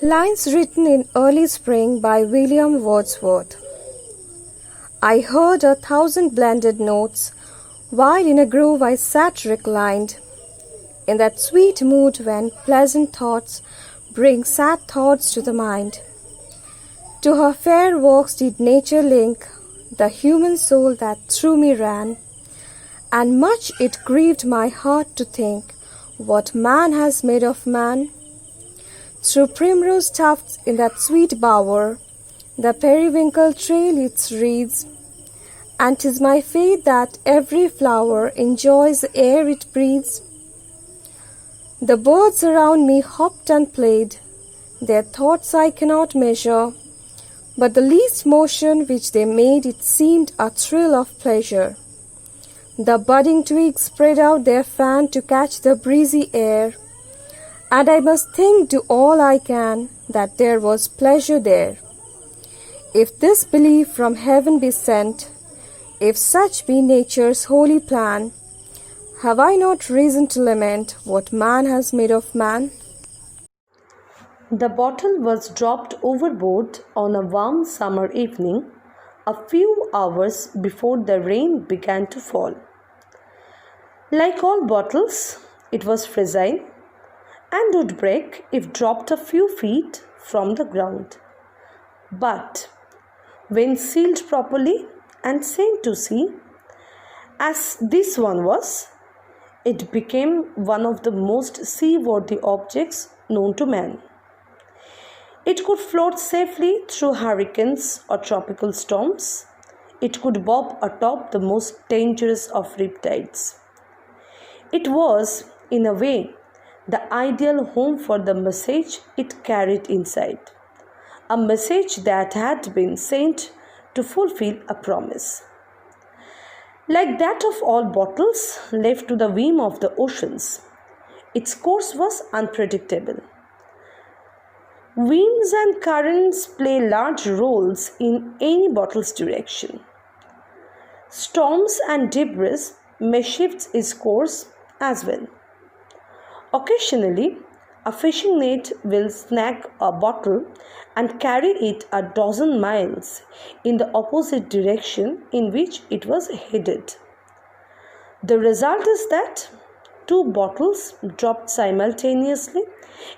Lines written in early spring by William Wordsworth. I heard 1,000 blended notes, while in a grove I sat reclined, in that sweet mood when pleasant thoughts bring sad thoughts to the mind. To her fair walks did nature link the human soul that through me ran, and much it grieved my heart to think what man has made of man. Through primrose tufts in that sweet bower, the periwinkle trail its wreaths, and 'tis my fate that every flower enjoys the air it breathes. The birds around me hopped and played, their thoughts I cannot measure, but the least motion which they made it seemed a thrill of pleasure. The budding twigs spread out their fan to catch the breezy air, and I must think do all I can that there was pleasure there. If this belief from heaven be sent, if such be nature's holy plan, have I not reason to lament what man has made of man? The bottle was dropped overboard on a warm summer evening, a few hours before the rain began to fall. Like all bottles, it was fragile and would break if dropped a few feet from the ground. But when sealed properly and sent to sea, as this one was, it became one of the most seaworthy objects known to man. It could float safely through hurricanes or tropical storms. It could bob atop the most dangerous of riptides. It was, in a way, the ideal home for the message it carried inside, a message that had been sent to fulfill a promise. Like that of all bottles left to the whim of the oceans, its course was unpredictable. Winds and currents play large roles in any bottle's direction. Storms and debris may shift its course as well. Occasionally, a fishing net will snag a bottle and carry it a dozen miles in the opposite direction in which it was headed. The result is that two bottles dropped simultaneously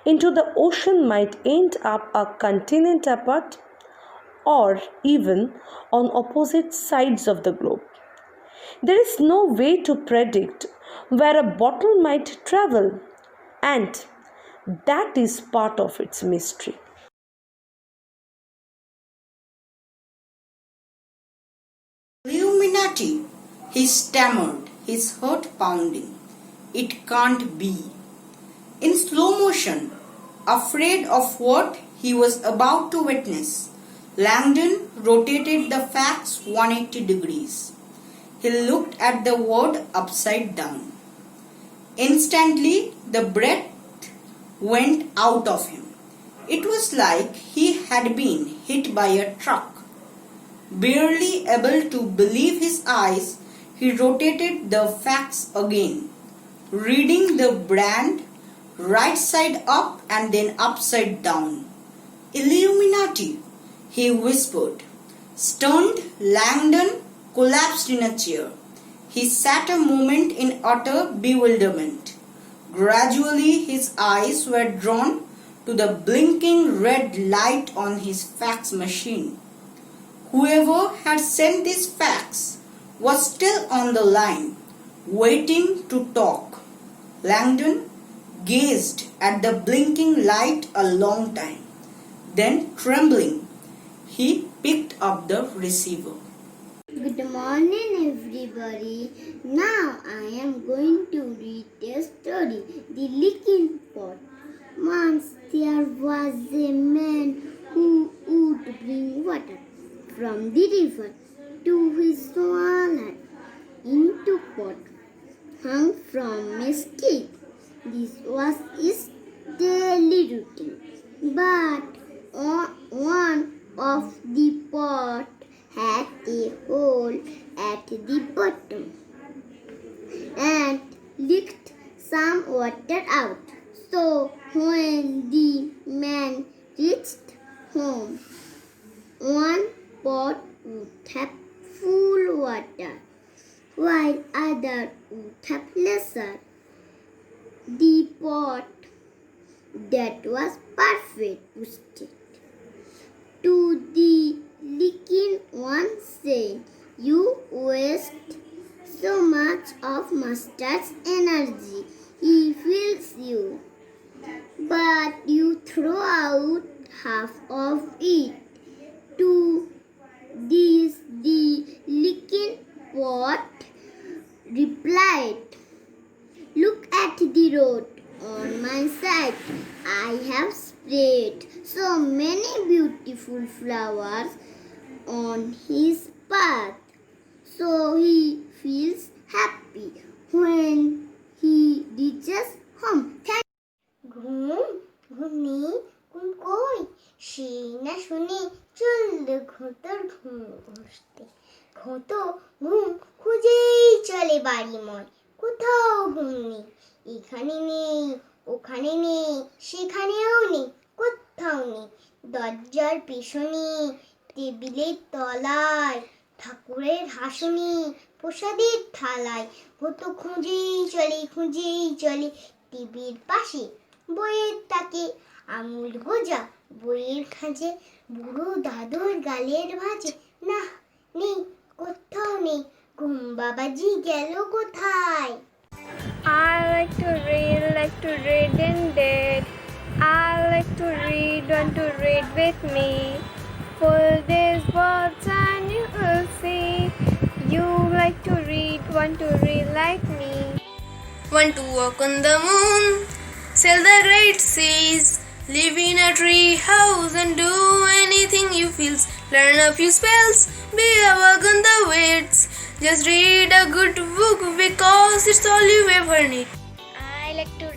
into the ocean might end up a continent apart or even on opposite sides of the globe. There is no way to predict where a bottle might travel, and that is part of its mystery. Illuminati, he stammered, his heart pounding. It can't be. In slow motion, afraid of what he was about to witness, Langdon rotated the facts 180 degrees. He looked at the word upside down. Instantly, the breath went out of him. It was like he had been hit by a truck. Barely able to believe his eyes, he rotated the facts again, reading the brand right side up and then upside down. Illuminati, he whispered. Stunned, Langdon collapsed in a chair. He sat a moment in utter bewilderment. Gradually, his eyes were drawn to the blinking red light on his fax machine. Whoever had sent these fax was still on the line, waiting to talk. Langdon gazed at the blinking light a long time. Then, trembling, he picked up the receiver. Good morning, everybody. Now I am going to read a story, The Leaking Pot. Once there was a man who would bring water from the river to his swan hut into pot hung from a stick. This was his daily routine. But one of the pot had a hole at the bottom and leaked some water out. So when the man reached home, one pot would have full water, while other would have lesser. The pot that was perfect wasted. To the leaking one said, "You waste so much of master's energy. He feels you, but you throw out half of it." To this, the leaking pot replied, "Look at the road on my side. I have sprayed so many beautiful flowers on his path, so he feels happy when he reaches home." ঘুম ঘুমনি ঘুম কই সেই না শুনে চলল ঘোঁতর ঘুম বসতে। ঘোঁত ঘুম খুঁজেই চলে বাড়িময়, কোথাও ঘুম নেই। এখানে নেই, ওখানে নেই, সেখানেও নেই, কোথাও নেই। দরজার পেছনে, টেবিলের তলায়, ঠাকুরের হাসুনি, প্রসাদের থালায়। ঘোঁত খুঁজেই চলে টিভির পাশে, বইয়ের তাকে, আঙুল গোজা বইয়ের খাঁজে, বুড়ো দাদুর গালের ভাঁজে। না, নেই, কোথাও নেই। ঘুম বাবাজি গেল কোথায়? I like to read indeed. I like to read, want to read with me. Pull these words and you will see. You like to read, want to read like me. Want to walk on the moon, sail the great seas, live in a tree house and do anything you feel. Learn a few spells, be a bug on the waves. Just read a good book because it's all you ever need. I like to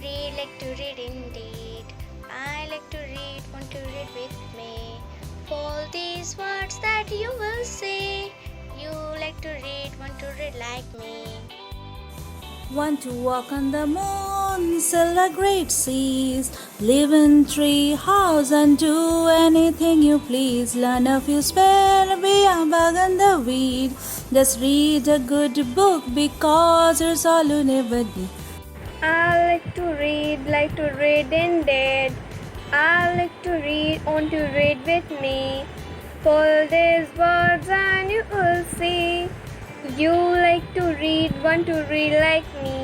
read indeed. I like to read, want to read with me. Follow these words that you will see. You like to read, want to read like me. Want to walk on the moon, sail the great seas, live in tree house and do anything you please. Learn a few spells, be a bug in the weed. Just read a good book because it's all you never need. I like to read indeed. I like to read, want to read with me. Follow these words and you will see. You like to read, want to read like me.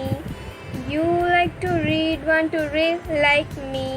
You like to read, want to read like me.